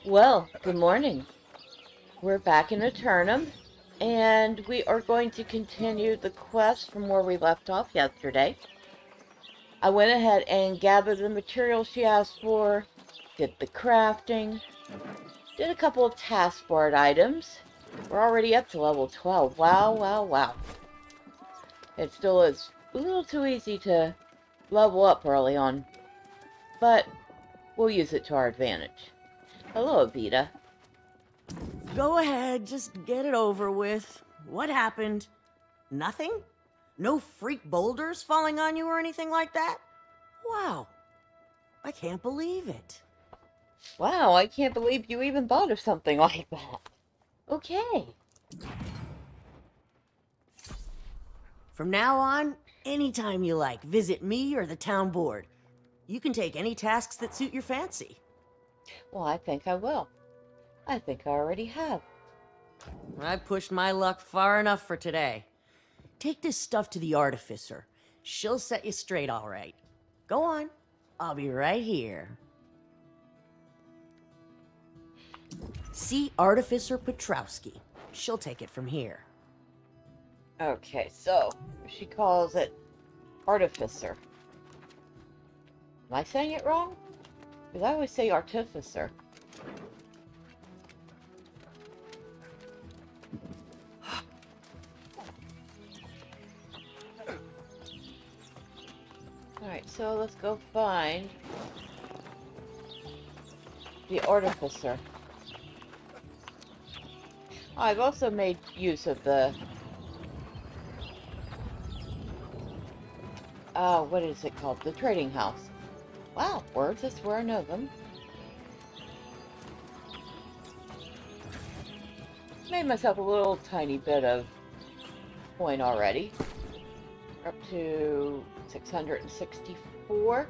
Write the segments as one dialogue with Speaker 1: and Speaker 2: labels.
Speaker 1: Well, good morning. We're back in Eternum, and we are going to continue the quest from where we left off yesterday. I went ahead and gathered the materials she asked for, did the crafting, did a couple of task board items. We're already up to level 12. Wow, wow, wow. It still is a little too easy to level up early on, but we'll use it to our advantage. Hello, Avita.
Speaker 2: Go ahead, just get it over with. What happened? Nothing? No freak boulders falling on you or anything like that? Wow. I can't believe it.
Speaker 1: Wow, I can't believe you even thought of something like that. Okay.
Speaker 2: From now on, anytime you like, visit me or the town board. You can take any tasks that suit your fancy.
Speaker 1: Well, I think I will. I think I already have.
Speaker 2: I pushed my luck far enough for today. Take this stuff to the Artificer. She'll set you straight all right. Go on. I'll be right here. See Artificer Petrowski. She'll take it from here.
Speaker 1: Okay, so she calls it Artificer. Am I saying it wrong? Because I always say Artificer. Alright, so let's go find the Artificer. I've also made use of the what is it called? The trading house. Wow, words, I swear I know them. Made myself a little tiny bit of coin already. Up to 664.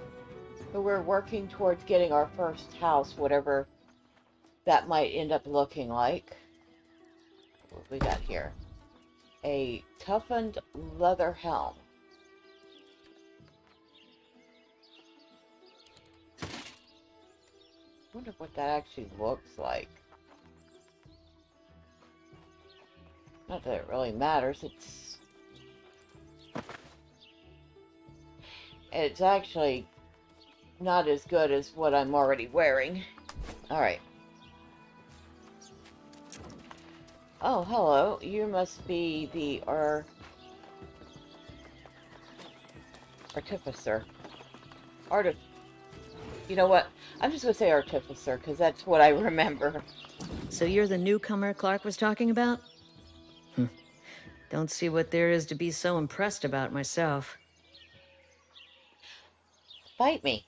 Speaker 1: So we're working towards getting our first house, whatever that might end up looking like. What we got here? A toughened leather helm. Wonder what that actually looks like. Not that it really matters. It's actually not as good as what I'm already wearing. Alright. Oh, hello. You must be the Artificer. You know what? I'm just gonna say Artificer, because that's what I remember.
Speaker 3: So you're the newcomer Clark was talking about? Don't see what there is to be so impressed about myself.
Speaker 1: Fight me.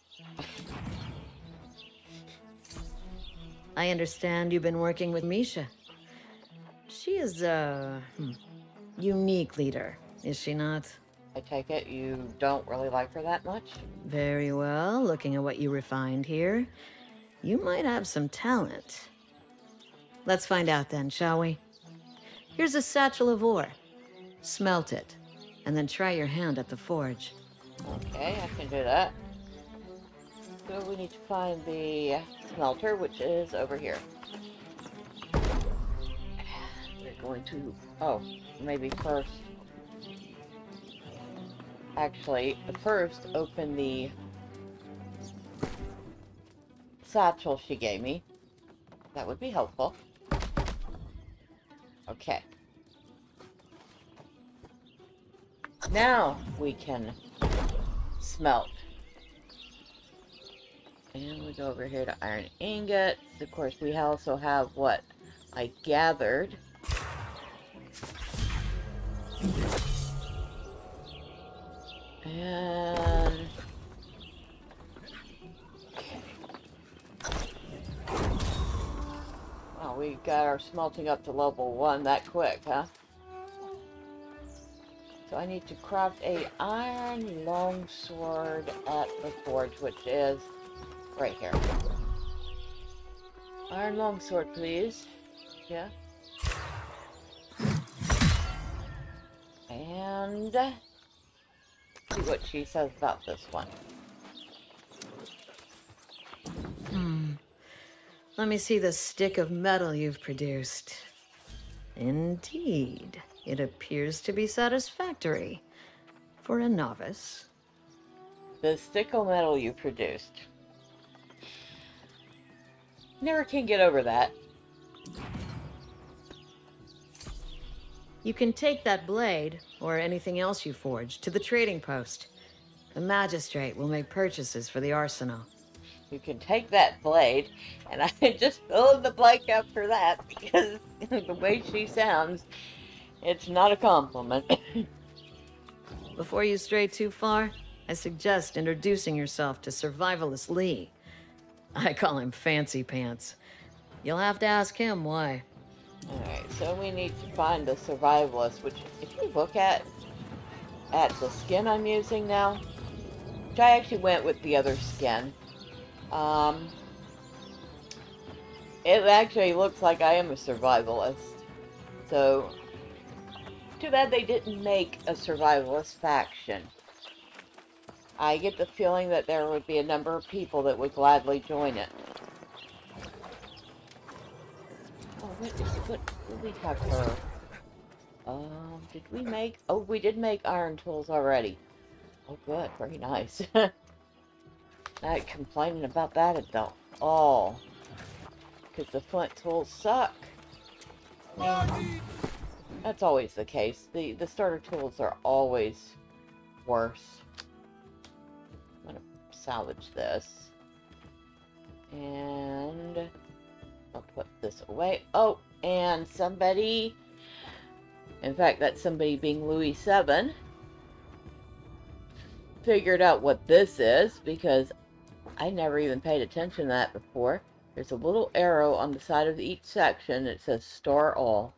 Speaker 3: I understand you've been working with Misha. She is a unique leader, is she not?
Speaker 1: I take it you don't really like her that much?
Speaker 3: Very well, looking at what you refined here. You might have some talent. Let's find out then, shall we? Here's a satchel of ore. Smelt it, and then try your hand at the forge.
Speaker 1: Okay, I can do that. So we need to find the smelter, which is over here. We're going to... Oh, maybe first... Actually, first open the satchel she gave me. That would be helpful. Okay. Now we can smelt. And we go over here to iron ingots. Of course, we also have what I gathered. And... Oh, we got our smelting up to level 1 that quick, huh? So I need to craft a iron longsword at the forge, which is right here. Iron longsword, please. Yeah. And see what she says about this one.
Speaker 3: Let me see the stick of metal you've produced. Indeed, it appears to be satisfactory for a novice.
Speaker 1: The stick of metal you produced. Never can get over that.
Speaker 3: You can take that blade, or anything else you forged, to the trading post. The magistrate will make purchases for the arsenal.
Speaker 1: You can take that blade, and I just fill in the blank after that, because the way she sounds, it's not a compliment.
Speaker 3: Before you stray too far, I suggest introducing yourself to Survivalist Lee. I call him Fancy Pants. You'll have to ask him why.
Speaker 1: Alright, so we need to find the survivalist, which if you look at the skin I'm using now, which I actually went with the other skin, it actually looks like I am a survivalist. So, too bad they didn't make a survivalist faction. I get the feeling that there would be a number of people that would gladly join it. Oh, what did we have her? Did we make... Oh, we did make iron tools already. Oh, good. Very nice. Not complaining about that at all. Because the flint tools suck. That's always the case. The starter tools are always worse. I'm going to salvage this. And... I'll put this away. Oh, and somebody, in fact, that somebody being Louis 7, figured out what this is, because I never even paid attention to that before. There's a little arrow on the side of each section that says store all.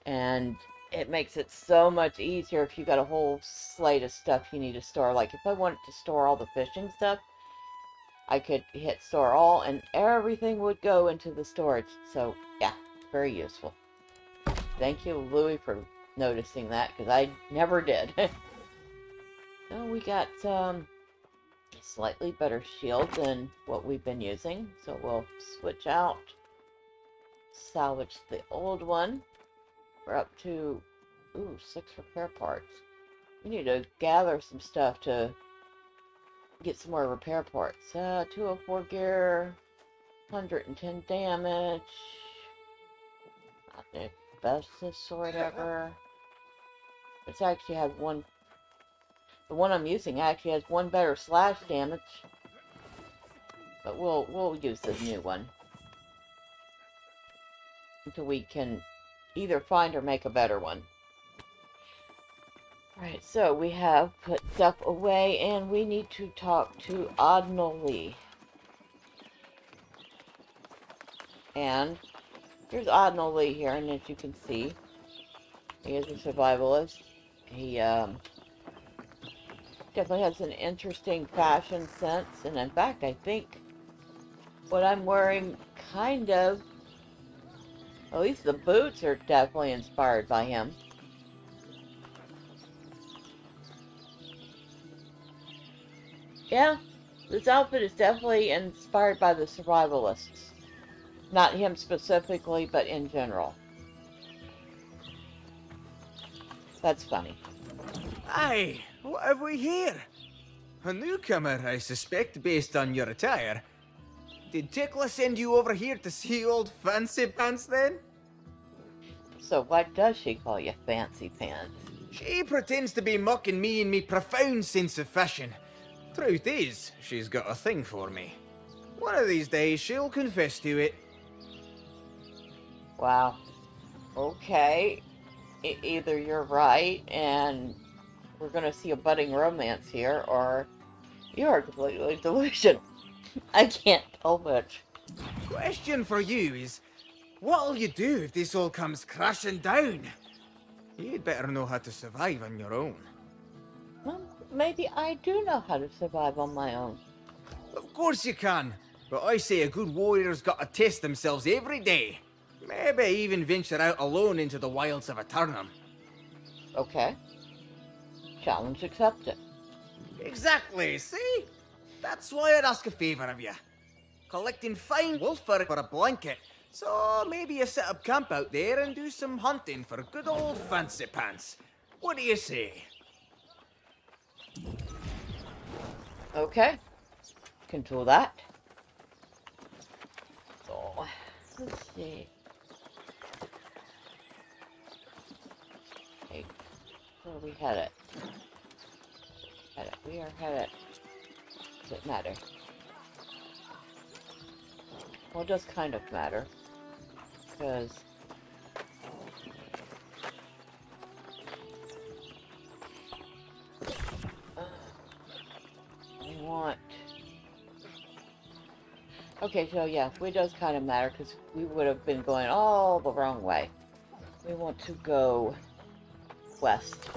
Speaker 1: And it makes it so much easier if you got a whole slate of stuff you need to store. Like if I wanted to store all the fishing stuff, I could hit store all and everything would go into the storage. So yeah, very useful. Thank you, Louis, for noticing that, because I never did. So we got slightly better shield than what we've been using. So we'll switch out, salvage the old one. We're up to 6 repair parts. We need to gather some stuff to get some more repair parts. 204 gear, 110 damage. Not the bestest sword ever. It actually has one. The one I'm using actually has one better slash damage. But we'll use the new one until we can either find or make a better one. Right, so we have put stuff away, and we need to talk to Adnal Lee. And there's Adnal Lee here, and as you can see, he is a survivalist. He definitely has an interesting fashion sense, and in fact, I think what I'm wearing kind of, at least the boots are definitely inspired by him. Yeah, this outfit is definitely inspired by the survivalists. Not him specifically, but in general. That's funny.
Speaker 4: Aye, what have we here? A newcomer, I suspect, based on your attire. Did Tickler send you over here to see old Fancy Pants, then?
Speaker 1: So why does she call you Fancy Pants?
Speaker 4: She pretends to be mocking me and me profound sense of fashion. Truth is, she's got a thing for me. One of these days, she'll confess to it.
Speaker 1: Wow. Okay. Either you're right, and we're gonna see a budding romance here, or you are completely delusional. I can't tell which.
Speaker 4: Question for you is, what'll you do if this all comes crashing down? You'd better know how to survive on your own.
Speaker 1: Well, maybe I do know how to survive on my own.
Speaker 4: Of course you can, but I say a good warrior's got to test themselves every day. Maybe even venture out alone into the wilds of Eternum.
Speaker 1: Okay. Challenge accepted.
Speaker 4: Exactly, see? That's why I'd ask a favour of you. collecting fine wolf fur for a blanket. So maybe you set up camp out there and do some hunting for good old fancy pants. What do you say?
Speaker 1: Okay. Control that. So, let's see. Okay, where are we headed? We are headed. Does it matter? Well, it does kind of matter. Because we want... Okay, so yeah, it does kind of matter because we would have been going all the wrong way. We want to go west.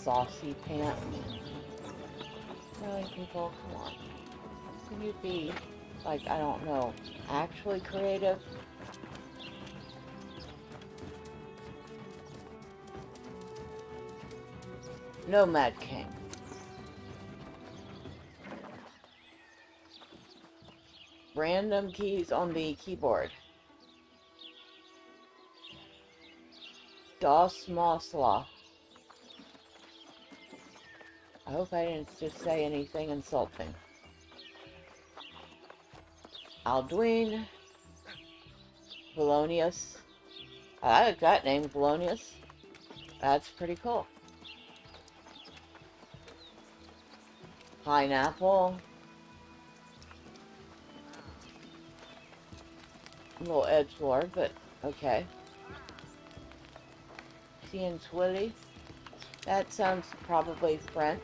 Speaker 1: Saucy pants. Really, people, come on. Can you be, like, I don't know, actually creative? Nomad King. Random keys on the keyboard. DOS Mosla. I hope I didn't just say anything insulting. Alduin. Polonius. I like that name, Polonius. That's pretty cool. Pineapple. A little edgelord, but okay. Tien Twilly. That sounds probably French.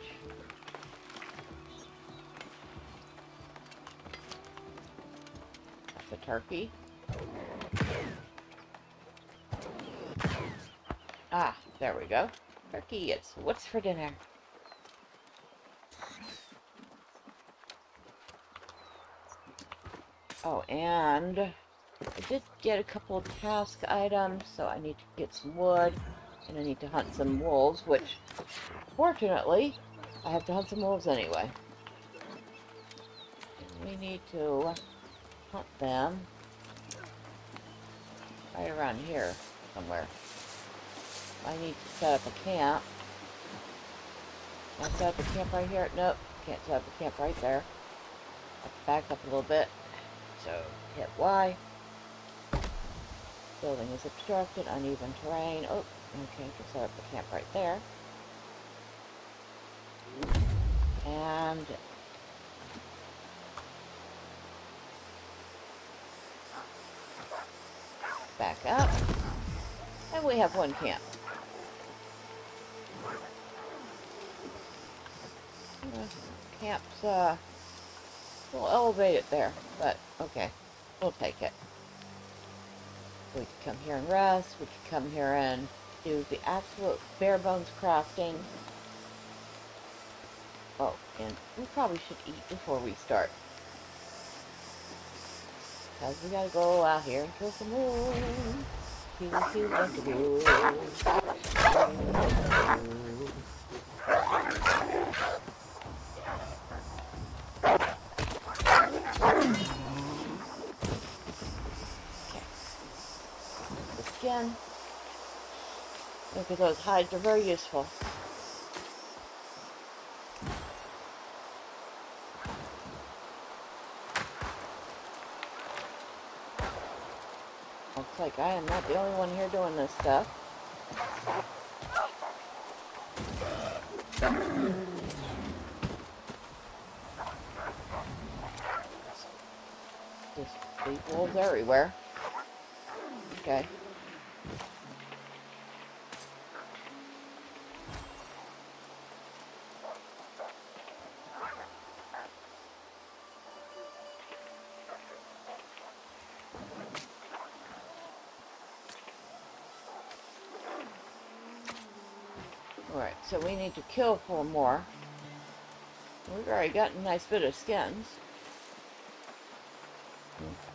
Speaker 1: That's a turkey. Ah, there we go. Turkey, it's what's for dinner? Oh, and I did get a couple of task items, so I need to get some wood, and I need to hunt some wolves, which, fortunately, I have to hunt some wolves anyway. And we need to hunt them right around here somewhere. I need to set up a camp. Can I set up a camp right here? Nope, can't set up a camp right there. Have to back up a little bit. So, hit Y. Building is obstructed, uneven terrain. Oh, okay, can set up a camp right there. And back up. And we have one camp. Camp's a little elevated there, but okay, we'll take it. We can come here and rest. We can come here and do the absolute bare bones crafting. Oh, and we probably should eat before we start. Because we gotta go out here and kill some wolves. Kill bunch of wolves. Again. Look at those hides, they're very useful. Looks like I am not the only one here doing this stuff. Just these wolves everywhere. Okay. Alright, so we need to kill 4 more. We've already got a nice bit of skins.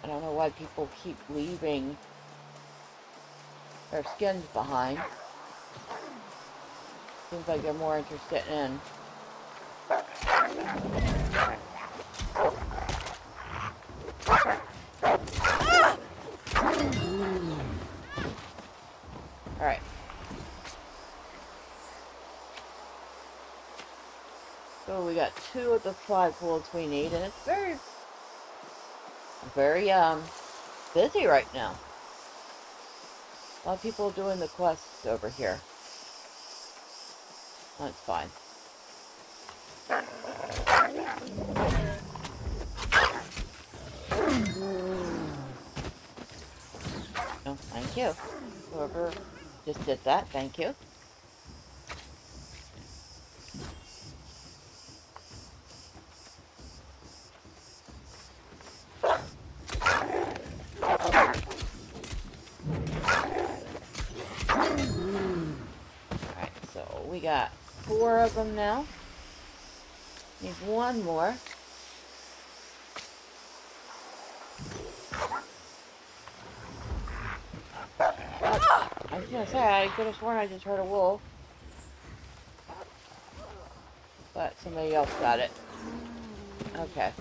Speaker 1: I don't know why people keep leaving their skins behind. Seems like they're more interested in Alright. So we got 2 of the 5 wolves we need, and it's very busy right now. A lot of people doing the quests over here. That's fine. No, thank you. Whoever just did that, thank you. Alright, so we got 4 of them now. Need 1 more. I was gonna say, I could have sworn I just heard a wolf. But somebody else got it. Okay.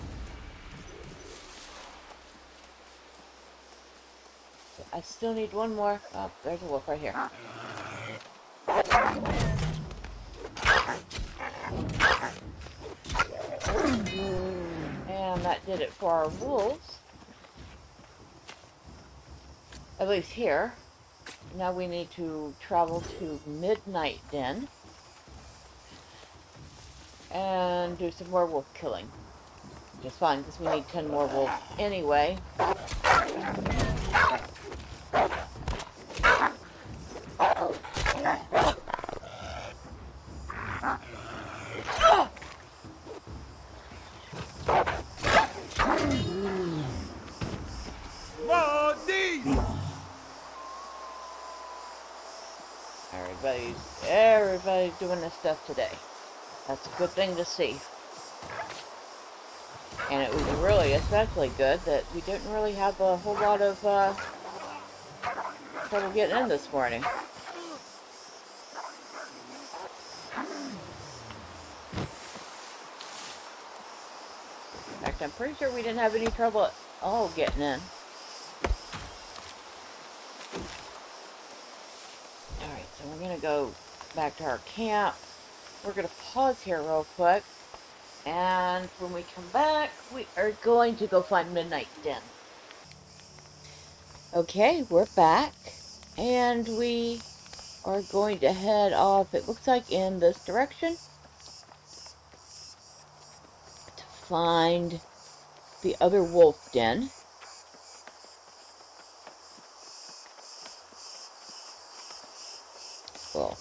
Speaker 1: So I still need 1 more. Oh, there's a wolf right here. And that did it for our wolves. At least here. Now we need to travel to Midnight Den and do some more wolf killing. Which is fine, because we need 10 more wolves anyway. Everybody's doing this stuff today. That's a good thing to see. And it was really especially good that we didn't really have a whole lot of trouble getting in this morning. In fact, I'm pretty sure we didn't have any trouble at all getting in. Alright, so we're gonna go back to our camp. We're gonna pause here real quick. And when we come back, we are going to go find Midnight Den. Okay, we're back. And we are going to head off, it looks like in this direction, to find the other wolf den. We'll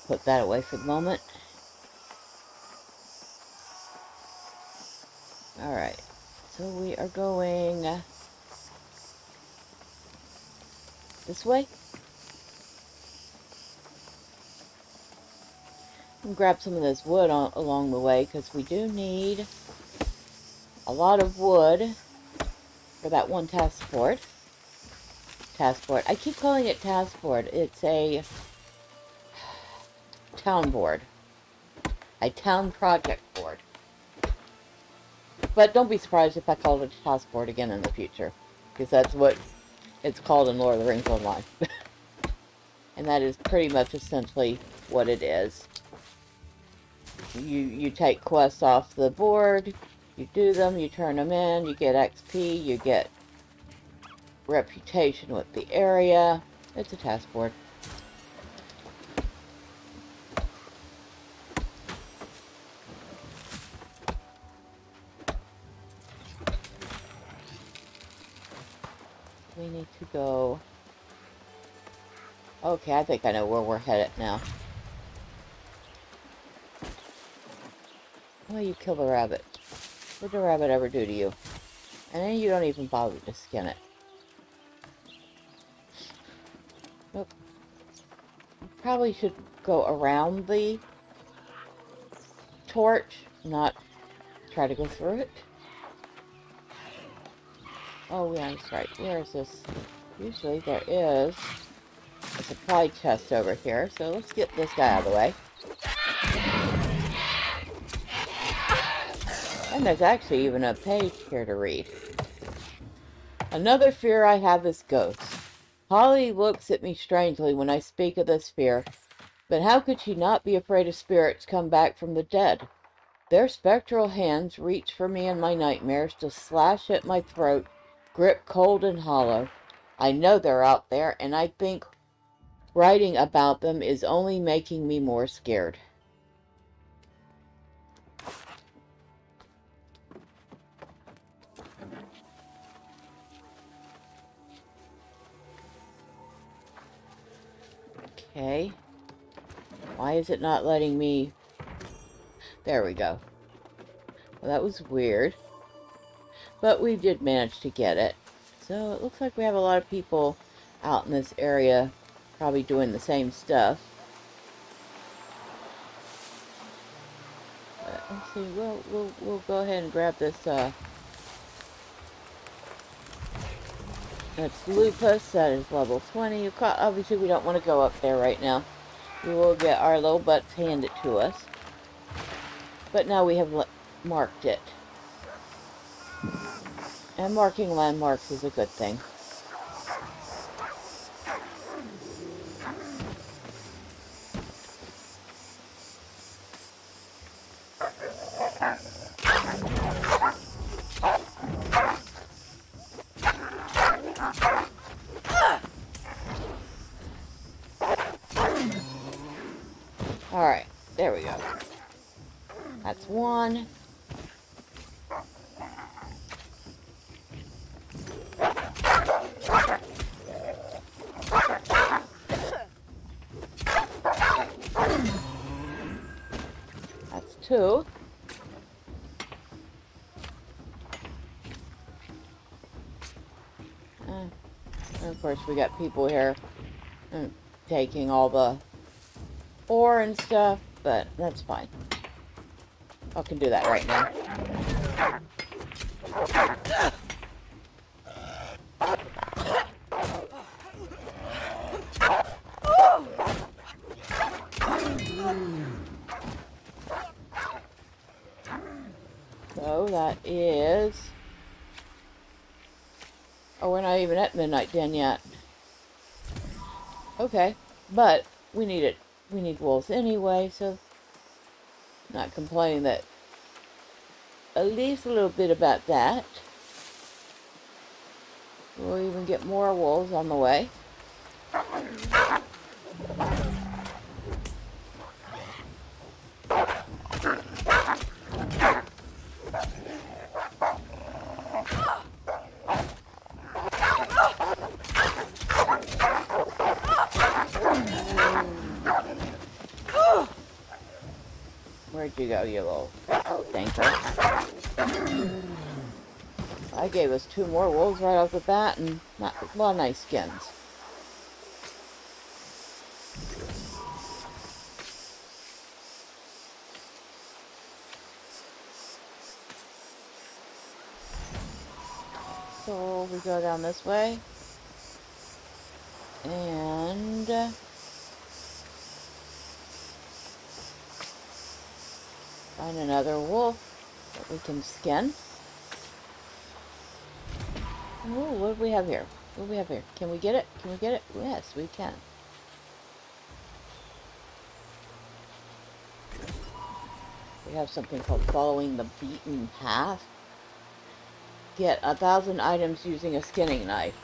Speaker 1: put that away for the moment. Alright, so we are going this way. And grab some of this wood along the way, because we do need a lot of wood for that one task board. I keep calling it task board. It's a town board. A town project board. But don't be surprised if I call it a task board again in the future. Because that's what it's called in Lord of the Rings Online. And that is pretty much essentially what it is. You take quests off the board, you do them, you turn them in, you get XP, you get reputation with the area. It's a task board. We need to go... Okay, I think I know where we're headed now. Why you kill the rabbit? What did the rabbit ever do to you? And then you don't even bother to skin it. Nope. Probably should go around the torch not try to go through it. Oh, yeah, that's right. Where is this? Usually there is a supply chest over here, so let's get this guy out of the way. And there's actually even a page here to read. Another fear I have is ghosts. Holly looks at me strangely when I speak of this fear, but how could she not be afraid of spirits come back from the dead? Their spectral hands reach for me in my nightmares to slash at my throat, grip cold and hollow. I know they're out there, and I think writing about them is only making me more scared. Okay. Why is it not letting me... There we go. Well, that was weird. But we did manage to get it. So it looks like we have a lot of people out in this area probably doing the same stuff. But let's see, we'll go ahead and grab this that's Lupus, that is level 20. Obviously we don't want to go up there right now. We will get our little butts handed to us. But now we have marked it. And marking landmarks is a good thing. Alright, there we go. That's one. That's two. And of course we got people here taking all the ore and stuff, but that's fine. I can do that right now. So that is... Oh, we're not even at Midnight Den yet. Okay, but we need it. We need wolves anyway, so not complaining that at least a little bit about that. We'll even get more wolves on the way. Where'd you go, you little thinker? I gave us 2 more wolves right off the bat, and a lot of nice skins. So we go down this way, and find another wolf that we can skin. Oh, what do we have here? What do we have here? Can we get it? Can we get it? Yes, we can. We have something called following the beaten path. Get 1,000 items using a skinning knife.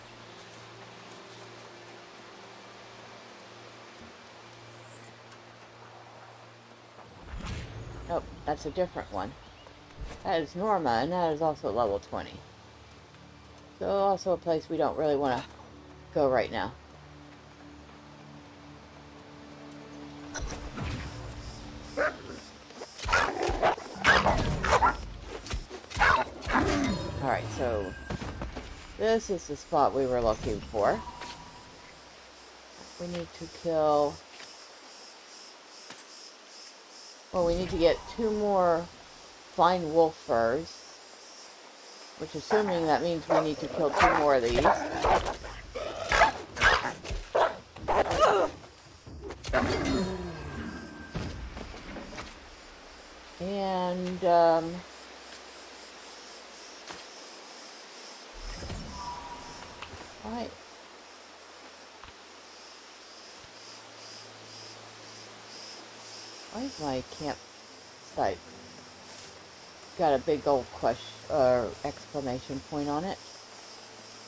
Speaker 1: Nope, that's a different one. That is Norma, and that is also level 20. So also a place we don't really want to go right now. Alright, so this is the spot we were looking for. We need to kill... Well, we need to get 2 more find wolf furs, which assuming that means we need to kill 2 more of these. And, right. Where's my campsite? Got a big old question, exclamation point on it.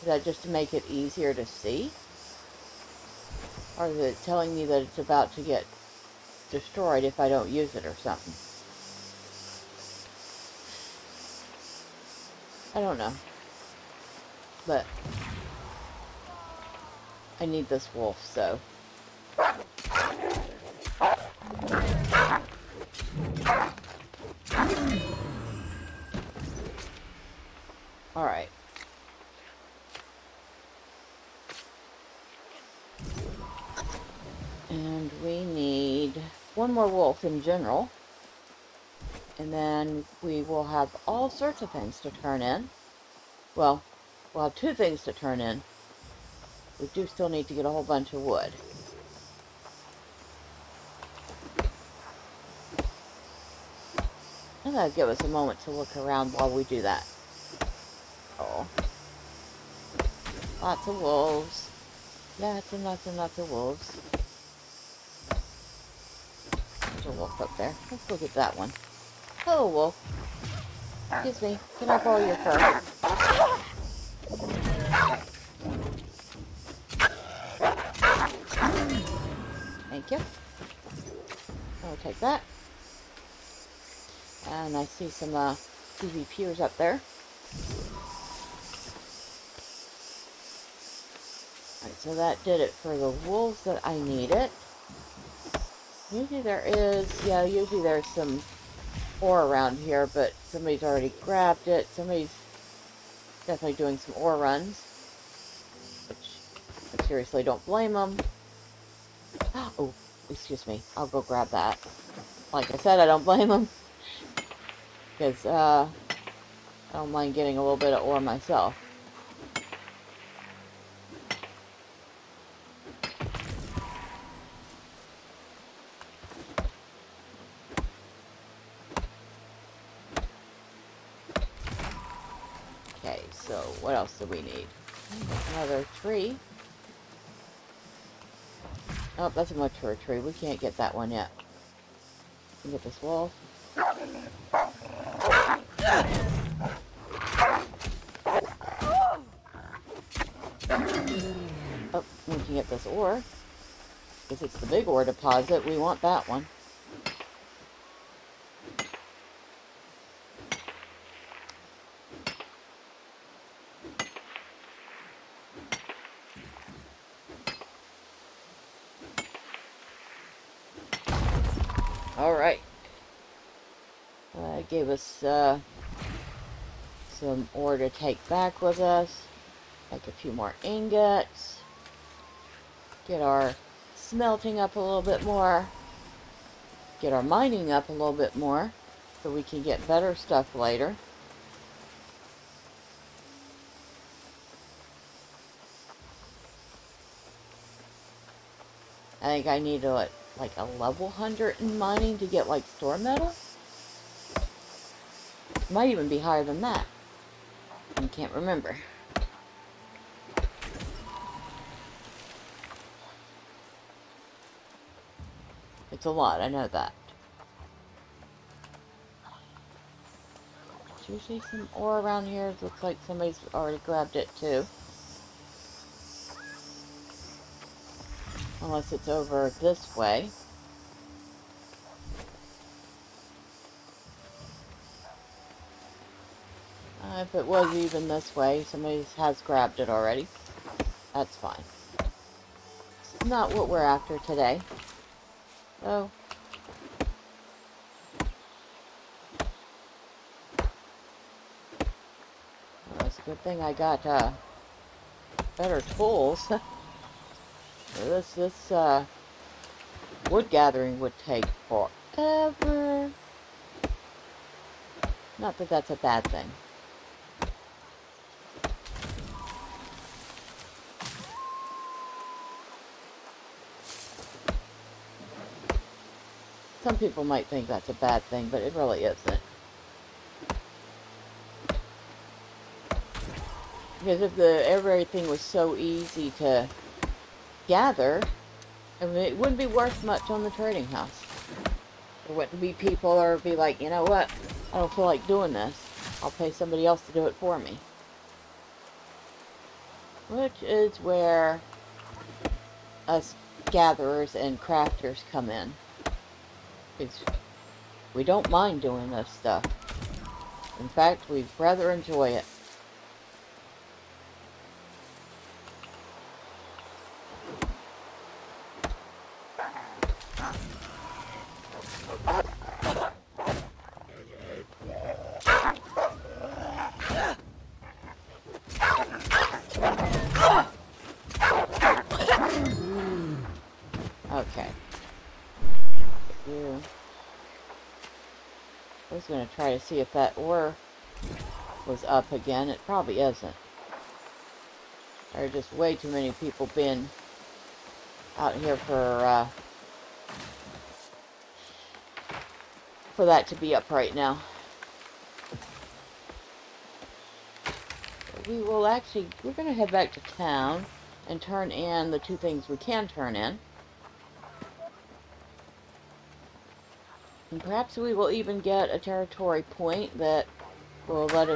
Speaker 1: Is that just to make it easier to see? Or is it telling me that it's about to get destroyed if I don't use it or something? I don't know. But I need this wolf, so. Alright. And we need 1 more wolf in general. And then we will have all sorts of things to turn in. Well, we'll have 2 things to turn in. We do still need to get a whole bunch of wood. And that'll give us a moment to look around while we do that. Oh. Lots of wolves. Lots and lots and lots of wolves. There's a wolf up there. Let's look at that one. Hello, wolf. Excuse me. Can I borrow your fur? Thank you. I'll take that. And I see some PvPers up there. Alright, so that did it for the wolves that I needed. Usually there is, yeah, usually there's some ore around here, but somebody's already grabbed it. Somebody's definitely doing some ore runs, which I seriously don't blame them. Oh, excuse me. I'll go grab that. Like I said, I don't blame them. Because, I don't mind getting a little bit of ore myself. Okay, so what else do we need? Another tree. Oh, that's a mature tree. We can't get that one yet. We can get this wolf. Oh, we can get this ore. Because it's the big ore deposit. We want that one. Alright. Gave us some ore to take back with us. Make a few more ingots. Get our smelting up a little bit more. Get our mining up a little bit more. So we can get better stuff later. I think I need like a level 100 in mining to get like store metal. Might even be higher than that. I can't remember. It's a lot, I know that. There's usually some ore around here. It looks like somebody's already grabbed it too. Unless it's over this way. If it was even this way, somebody has grabbed it already. That's fine. It's not what we're after today. So. Well, it's a good thing I got better tools. This wood gathering would take forever. Not that that's a bad thing. Some people might think that's a bad thing, but it really isn't. Because if everything was so easy to gather, I mean, it wouldn't be worth much on the trading house. There wouldn't be people that would be like, you know what, I don't feel like doing this. I'll pay somebody else to do it for me. Which is where us gatherers and crafters come in. Because we don't mind doing this stuff. In fact, we'd rather enjoy it. Okay. I was going to try to see if that ore was up again. It probably isn't. There are just way too many people been out here for that to be up right now. We will actually, we're going to head back to town and turn in the 2 things we can turn in. And perhaps we will even get a territory point that will let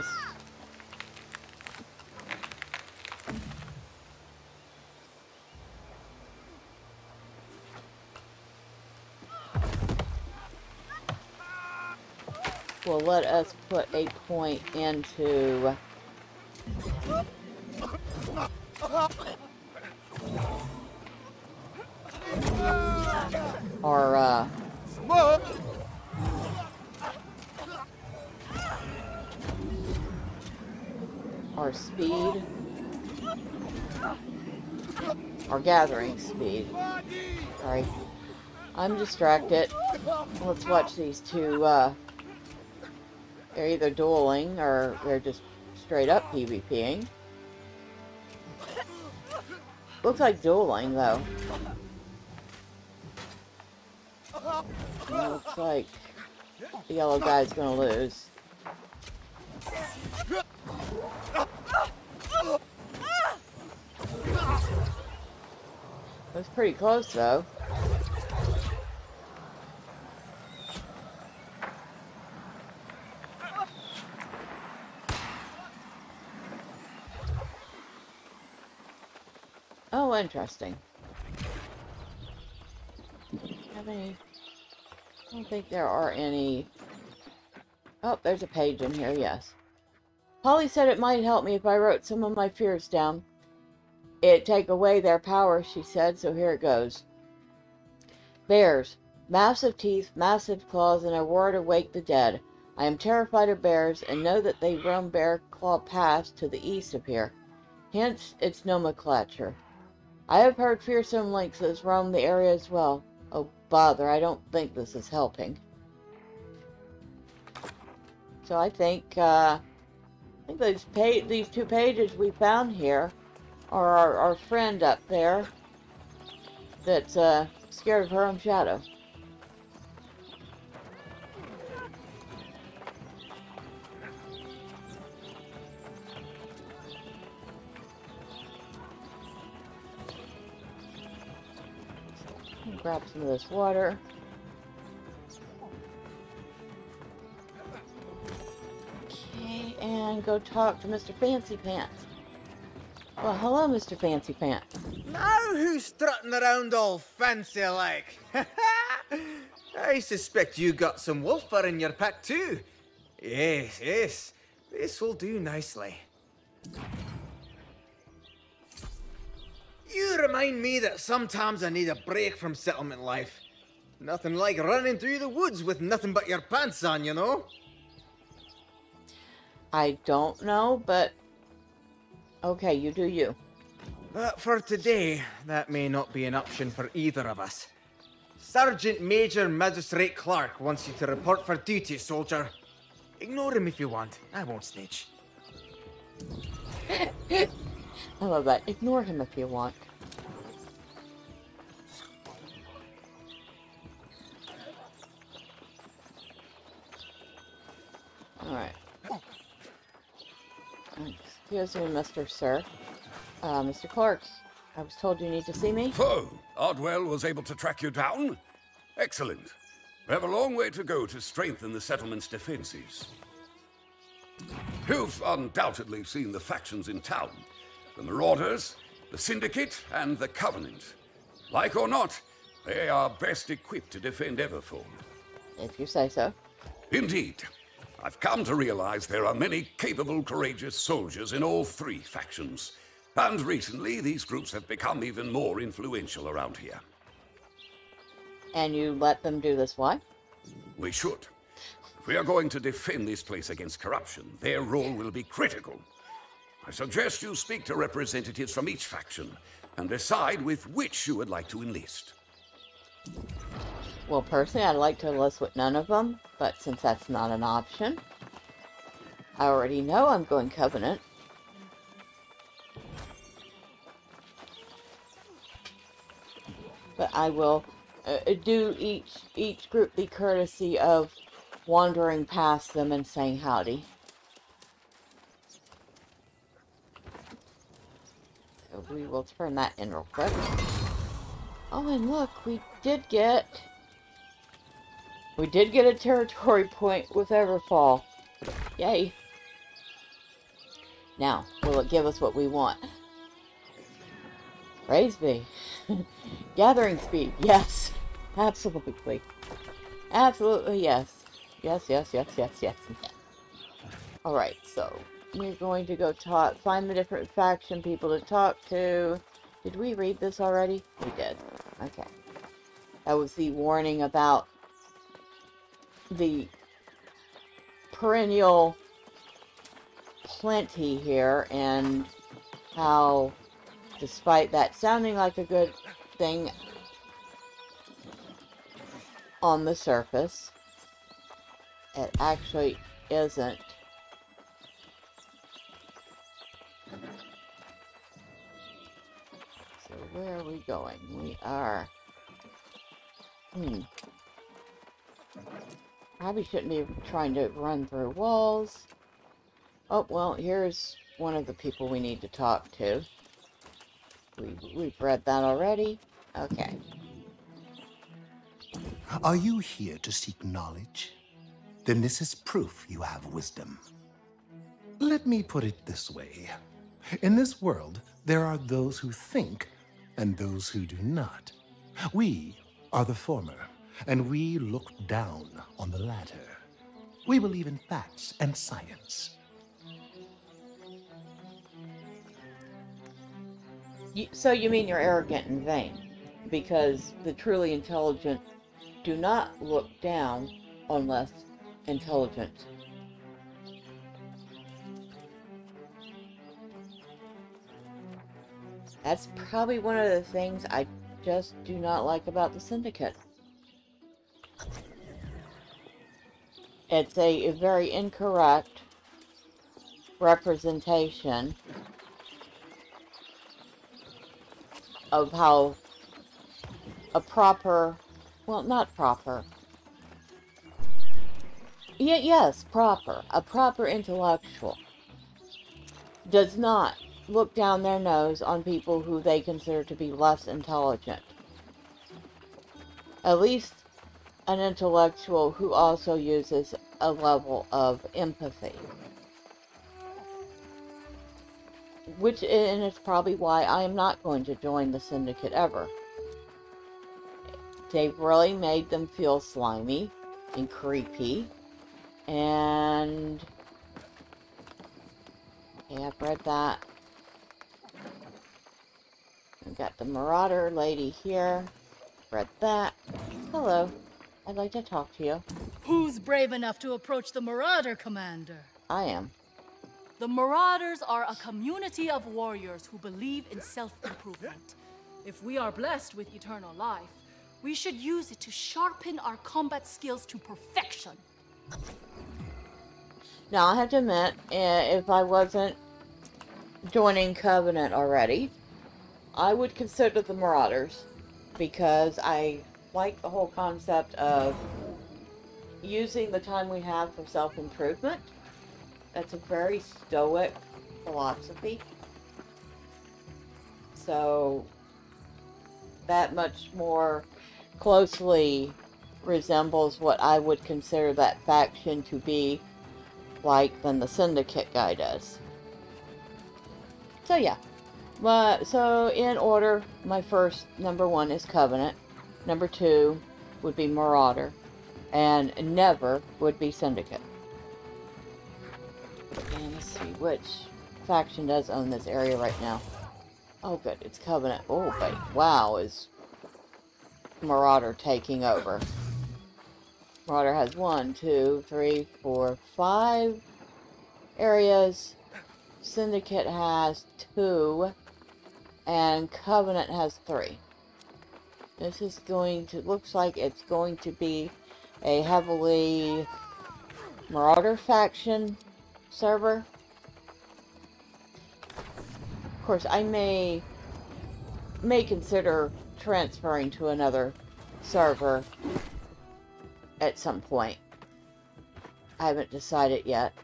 Speaker 1: us put a point into our speed, our gathering speed. Sorry, I'm distracted. Let's watch these 2, they're either dueling or they're just straight up PvPing. Looks like dueling though. And it looks like the yellow guy's gonna lose. It was pretty close though. Oh, interesting. Have any? I don't think there are any. Oh, there's a page in here, yes. Polly said it might help me if I wrote some of my fears down. It'd take away their power, she said, so here it goes. Bears. Massive teeth, massive claws, and a roar to wake the dead. I am terrified of bears, and know that they roam Bear Claw Pass to the east of here. Hence, its nomenclature. I have heard fearsome lynxes roam the area as well. Oh, bother, I don't think this is helping. So I think these 2 pages we found here are our friend up there that's scared of her own shadow. Grab some of this water. Okay, and go talk to Mr. Fancy Pants. Well, hello, Mr. Fancy Pants.
Speaker 4: Now who's strutting around all fancy like? I suspect you got some wolf fur in your pack too. Yes, yes. This will do nicely. You remind me that sometimes I need a break from settlement life. Nothing like running through the woods with nothing but your pants on, you know?
Speaker 1: I don't know, but okay, you do you.
Speaker 4: But for today, that may not be an option for either of us. Sergeant Major Magistrate Clark wants you to report for duty, soldier. Ignore him if you want. I won't snitch.
Speaker 1: I love that. Ignore him if you want. Alright. Excuse me, Mr. Sir. Mr. Clark, I was told you need to see me.
Speaker 5: So, Ardwell was able to track you down? Excellent. We have a long way to go to strengthen the settlement's defenses. You've undoubtedly seen the factions in town. The Marauders, the Syndicate, and the Covenant. Like or not, they are best equipped to defend Everfall.
Speaker 1: If you say so.
Speaker 5: Indeed. I've come to realize there are many capable, courageous soldiers in all three factions. And recently, these groups have become even more influential around here.
Speaker 1: And you let them do this, why?
Speaker 5: We should. If we are going to defend this place against corruption, their role will be critical. I suggest you speak to representatives from each faction and decide with which you would like to enlist.
Speaker 1: Well, personally, I'd like to enlist with none of them, but since that's not an option, I already know I'm going Covenant. But I will do each group the courtesy of wandering past them and saying howdy. So we will turn that in real quick. Oh, and look, we did get a territory point with Everfall. Yay. Now, will it give us what we want? Praise be. Gathering speed, yes. Absolutely. Absolutely, yes. Yes. Alright, so we're going to go find the different faction people to talk to. Did we read this already? We did. Okay. That was the warning about the perennial plenty here and how, despite that sounding like a good thing on the surface, it actually isn't. So where are we going? We are... Probably shouldn't be trying to run through walls. Oh, well, here's one of the people we need to talk to. We've read that already. Okay.
Speaker 6: Are you here to seek knowledge? Then this is proof you have wisdom. Let me put it this way. In this world, there are those who think and those who do not. We are the former, and we look down on the latter. We believe in facts and science.
Speaker 1: So you mean you're arrogant and vain? Because the truly intelligent do not look down on less intelligent. That's probably one of the things I just do not like about the Syndicate. It's a very incorrect representation of how a proper, well, not proper. Yes, proper. A proper intellectual does not look down their nose on people who they consider to be less intelligent. At least an intellectual who also uses a level of empathy. And it's probably why I am not going to join the Syndicate ever. They've really made them feel slimy and creepy. And yeah, I've read that. We've got the Marauder lady here. Read that. Hello. I'd like to talk to you.
Speaker 7: Who's brave enough to approach the Marauder, Commander?
Speaker 1: I am.
Speaker 7: The Marauders are a community of warriors who believe in self-improvement. If we are blessed with eternal life, we should use it to sharpen our combat skills to perfection.
Speaker 1: Now, I have to admit, if I wasn't joining Covenant already, I would consider the Marauders, because I like the whole concept of using the time we have for self-improvement. That's a very stoic philosophy. So that much more closely resembles what I would consider that faction to be like than the Syndicate guy does. So yeah. So in order, my first number 1 is Covenant. Number 2 would be Marauder. And never would be Syndicate. And let's see which faction does own this area right now. Oh good, it's Covenant. Oh but wow, is Marauder taking over. Marauder has 1, 2, 3, 4, 5 areas. Syndicate has 2. And Covenant has 3. This is going to, looks like it's going to be a heavily Marauder faction server. Of course, I may consider transferring to another server at some point. I haven't decided yet.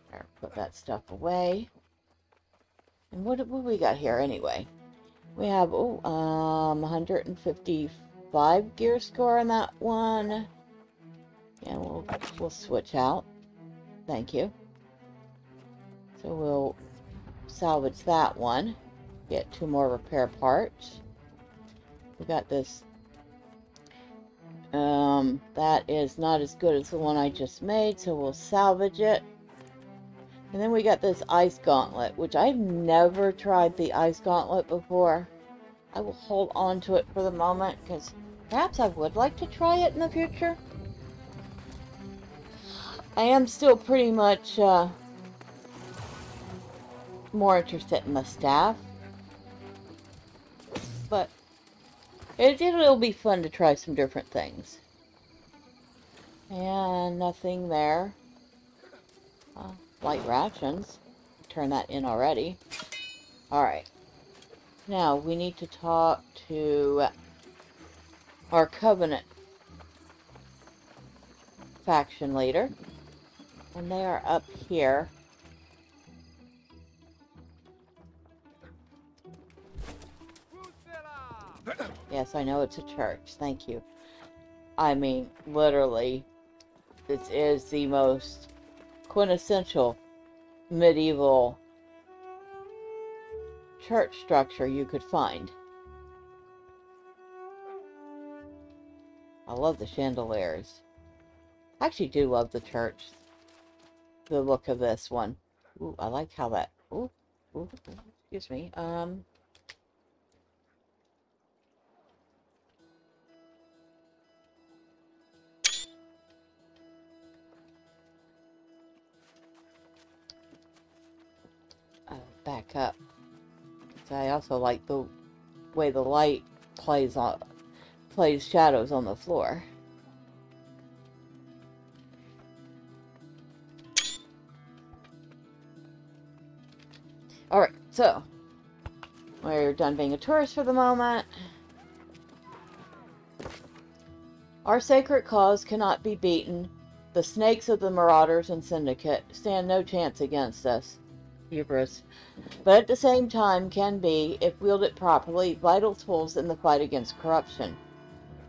Speaker 1: There, put that stuff away. And what we got here anyway? We have 155 gear score on that one. Yeah, we'll switch out. Thank you. So we'll salvage that one. Get 2 more repair parts. We got this. That is not as good as the one I just made, so we'll salvage it. And then we got this ice gauntlet, which I've never tried the ice gauntlet before. I will hold on to it for the moment, because perhaps I would like to try it in the future. I am still pretty much more interested in the staff. But it'll be fun to try some different things. And nothing there. Light rations. Turn that in already. Alright. Now, we need to talk to our Covenant faction leader. And they are up here. Yes, I know it's a church. Thank you. I mean, literally, this is the most quintessential medieval church structure you could find. I love the chandeliers. I actually do love the church. The look of this one. Ooh, I like how that... Ooh, excuse me. Back up. So I also like the way the light plays shadows on the floor. Alright, so we're done being a tourist for the moment. Our sacred cause cannot be beaten. The snakes of the Marauders and Syndicate stand no chance against us. Hubris. But at the same time can be, if wielded properly, vital tools in the fight against corruption.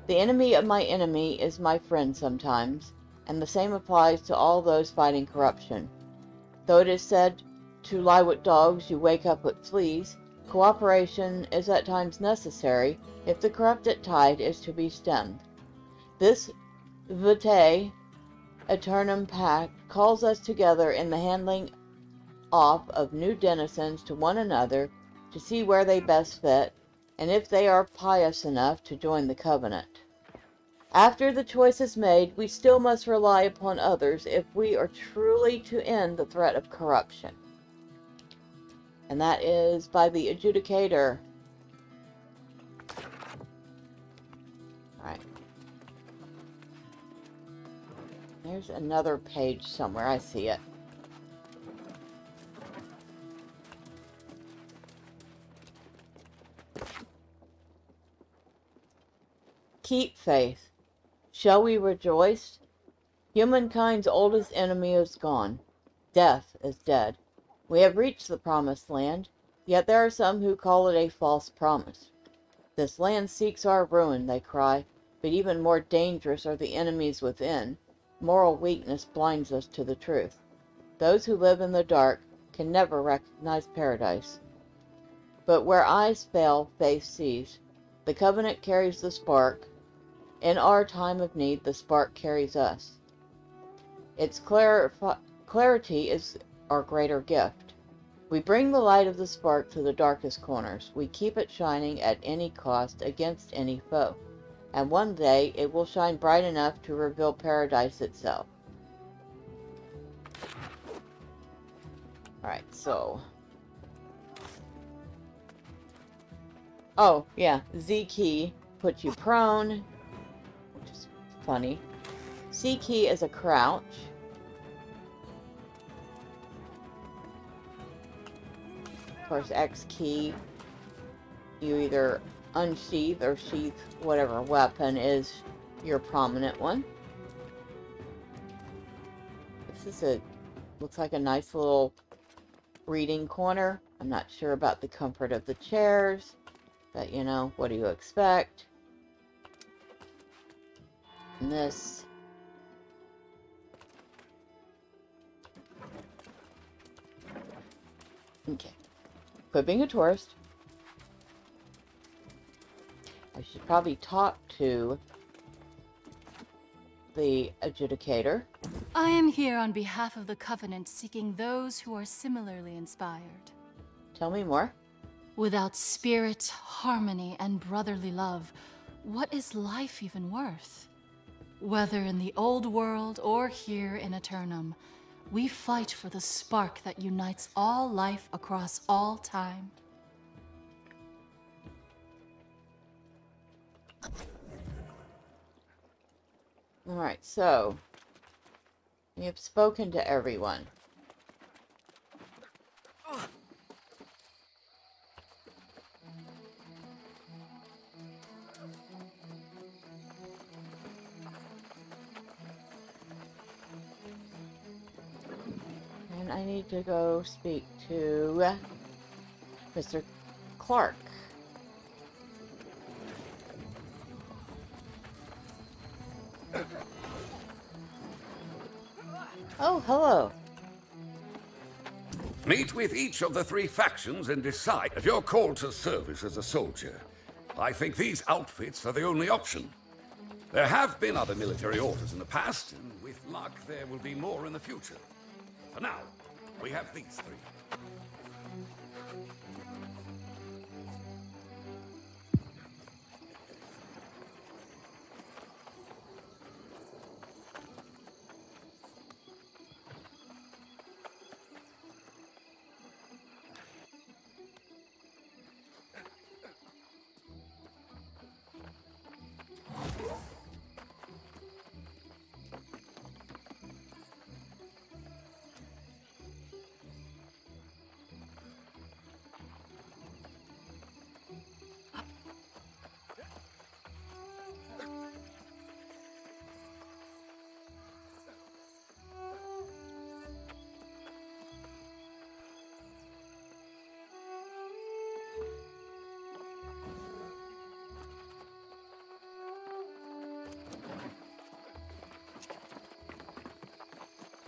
Speaker 1: The enemy of my enemy is my friend sometimes, and the same applies to all those fighting corruption. Though it is said, to lie with dogs you wake up with fleas, cooperation is at times necessary if the corrupted tide is to be stemmed. This Vitae Aeternum Pact calls us together in the handling off of new denizens to one another to see where they best fit, and if they are pious enough to join the covenant. After the choice is made, we still must rely upon others if we are truly to end the threat of corruption. And that is by the Adjudicator. Alright. There's another page somewhere. I see it. Keep faith. Shall we rejoice? Humankind's oldest enemy is gone. Death is dead. We have reached the promised land, yet there are some who call it a false promise. This land seeks our ruin, they cry, but even more dangerous are the enemies within. Moral weakness blinds us to the truth. Those who live in the dark can never recognize paradise. But where eyes fail, faith sees. The covenant carries the spark. In our time of need, the spark carries us. Its clarity is our greater gift. We bring the light of the spark to the darkest corners. We keep it shining at any cost against any foe. And one day it will shine bright enough to reveal paradise itself. Alright, so... Oh, yeah, Z key puts you prone, which is funny. C key is a crouch. Of course, X key, you either unsheath or sheath whatever weapon is your prominent one. This is looks like a nice little reading corner. I'm not sure about the comfort of the chairs, but you know, what do you expect? And this... Okay. Quit being a tourist. I should probably talk to the Adjudicator.
Speaker 7: I am here on behalf of the Covenant, seeking those who are similarly inspired.
Speaker 1: Tell me more.
Speaker 7: Without spirit, harmony, and brotherly love, what is life even worth? Whether in the old world or here in Eternum, we fight for the spark that unites all life across all time.
Speaker 1: Alright, so we have spoken to everyone. And I need to go speak to Mr. Clark. Oh, hello.
Speaker 5: Meet with each of the three factions and decide if you're called to service as a soldier. I think these outfits are the only option. There have been other military orders in the past, and with luck there will be more in the future. For now, we have these three.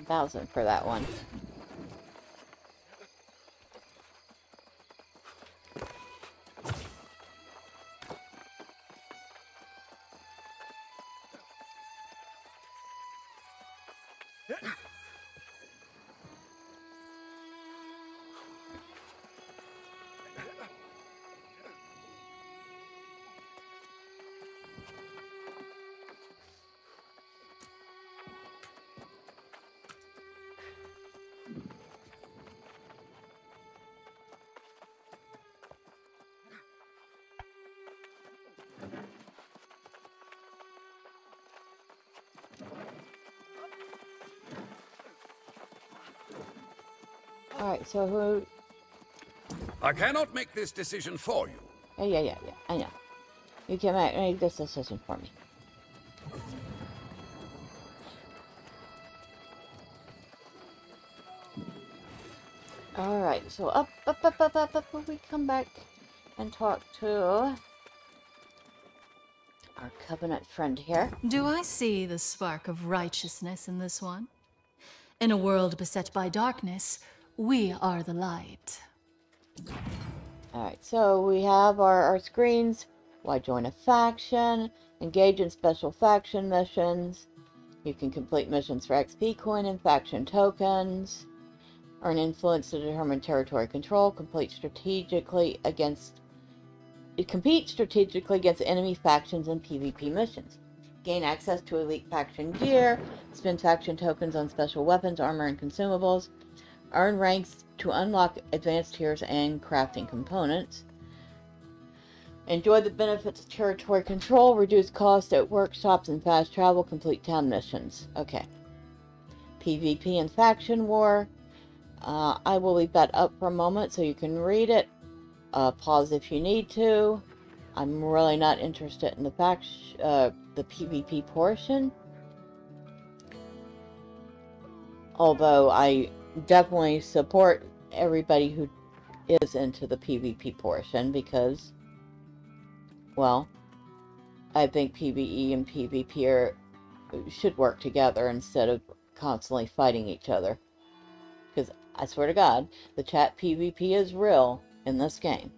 Speaker 1: $1,000 for that one. Alright, so who...
Speaker 5: I cannot make this decision for you.
Speaker 1: Yeah, I know. You can make this decision for me. Alright, so up, we come back and talk to our Covenant friend here.
Speaker 7: Do I see the spark of righteousness in this one? In a world beset by darkness, we are the light.
Speaker 1: Alright, so we have our screens. Why join a faction? Engage in special faction missions. You can complete missions for XP coin and faction tokens. Earn influence to determine territory control. Compete strategically against enemy factions in PvP missions. Gain access to elite faction gear. Spend faction tokens on special weapons, armor, and consumables. Earn ranks to unlock advanced tiers and crafting components. Enjoy the benefits of territory control. Reduce costs at workshops and fast travel. Complete town missions. Okay. PvP and faction war. I will leave that up for a moment so you can read it. Pause if you need to. I'm really not interested in the PvP portion. Although I definitely support everybody who is into the PvP portion because, well, I think PvE and PvP should work together instead of constantly fighting each other. Because I swear to God, the chat PvP is real in this game.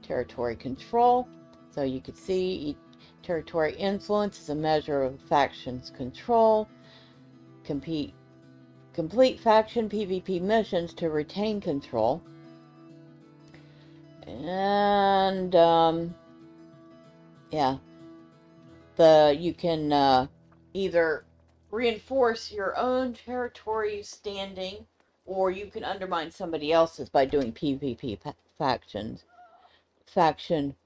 Speaker 1: Territory control. So you can see territory influence is a measure of faction's control. Complete faction PvP missions to retain control. And yeah, you can either reinforce your own territory standing, or you can undermine somebody else's by doing PvP faction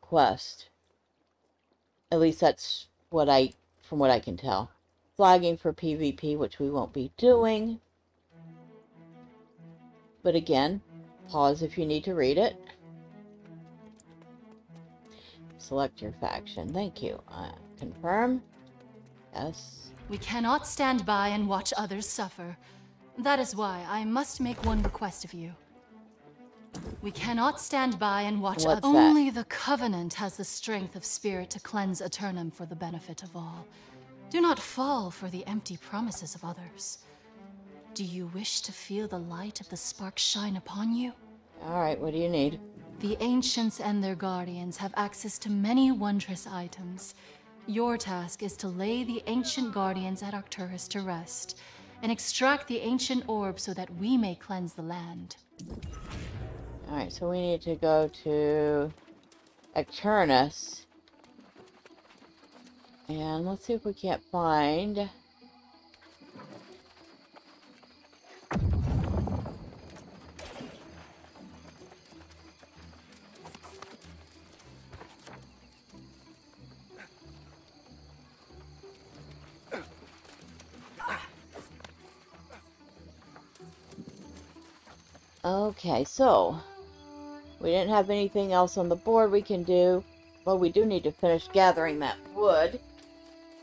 Speaker 1: quest. At least that's from what I can tell. Flagging for PvP, which we won't be doing. But again, pause if you need to read it. Select your faction. Thank you. Confirm. Yes.
Speaker 7: We cannot stand by and watch others suffer. That is why I must make one request of you. We cannot stand by and watch others. Only the Covenant has the strength of spirit to cleanse Eternum for the benefit of all. Do not fall for the empty promises of others. Do you wish to feel the light of the spark shine upon you?
Speaker 1: Alright, what do you need?
Speaker 7: The Ancients and their guardians have access to many wondrous items. Your task is to lay the Ancient Guardians at Arcturus to rest, and extract the ancient orb so that we may cleanse the land.
Speaker 1: Alright, so we need to go to Arcturus. And let's see if we can't find... Okay, so we didn't have anything else on the board we can do. Well, we do need to finish gathering that wood.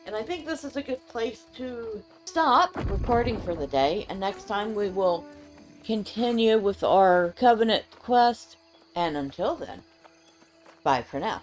Speaker 1: And I think this is a good place to stop recording for the day. And next time we will continue with our Covenant quest. And until then, bye for now.